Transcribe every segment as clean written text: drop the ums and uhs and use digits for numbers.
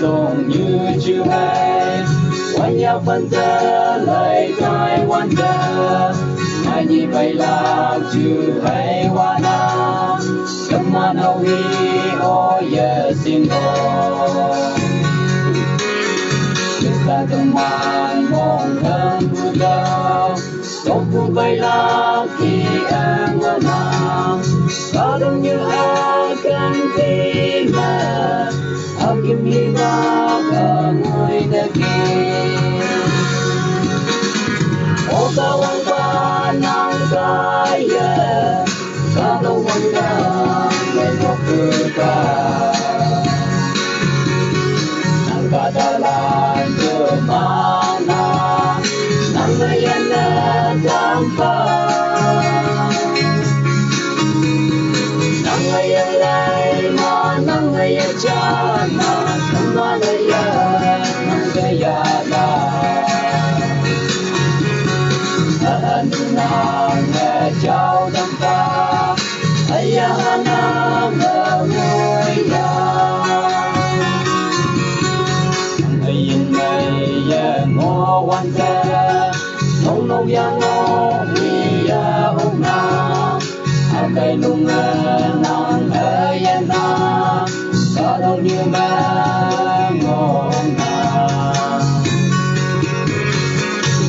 tông như chưa hay quanh nhau phân tơ lời cai quan tơ ngày như vậy là chưa hay hoa na cấm man hầu hi ô ye xin ô ta tâm man mong thân vui đau tốt vui vậy là khi em ở nào có đông như ai cần tin là âm kim hy vọng ở người ta kia ô ta quăng qua nắng cay ta đâu quăng ra lên một cửa ta nắng ta ta lan chưa mana nắng người anh tam pa nắng người anh lại mà nắng người anh cha mà nắng mà đây nắng cái la anh nắng chào tam pa ai nắng người ngô quan gia nông nông gia ngô vì ông na cây nung non ở yên na có đâu như ba ngô na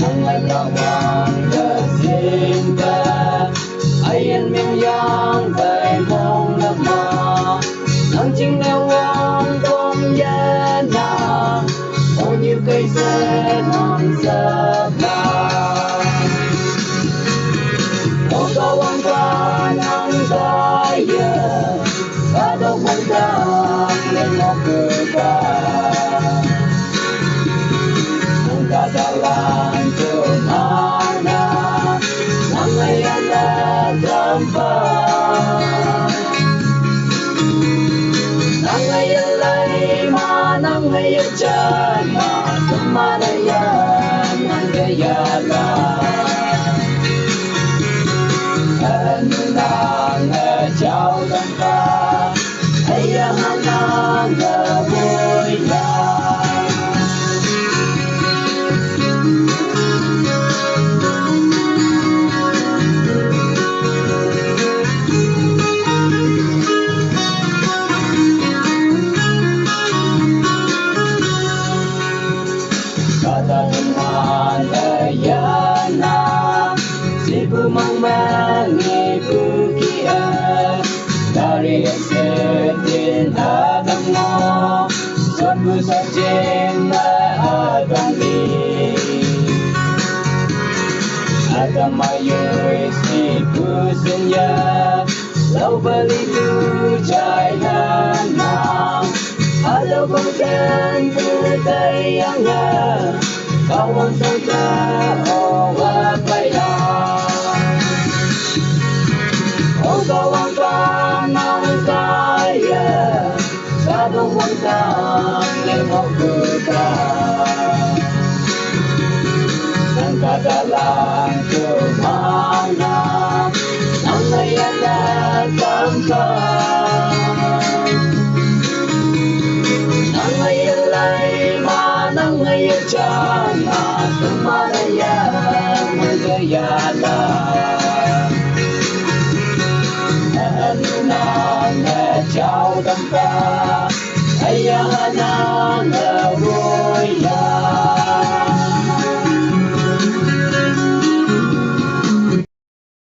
nông anh là hoàng đất xin ta ai yên miền giang về mong lập mà nắng chinh neo ngang con gia na như cây xe non sớm ô tô quăng qua nắng cay và đâu quăng ra lên một cửa ta nắng ta ta lan chưa mana nắng ngày anh đã tâm phá nắng ngày anh lấy mà nắng ngày anh chân Manaya Nandayala Anunang chào tâm ta hay hanang vui mang mang ibu kia dari setin adam mo suatu sajen adam ni adam ayo ibu senya lau beli tu jaya ada bukan bertayangnya kawan saja oh apa ya ô tô quăng qua nắng cay ta đâu quăng ra lên một cửa ta nắng ta ta lan chưa mana nắng ngày anh đã tâm phá nắng ngày anh lại mà nắng ngày anh cha mà tâm mà đây người cái la chào tâm ta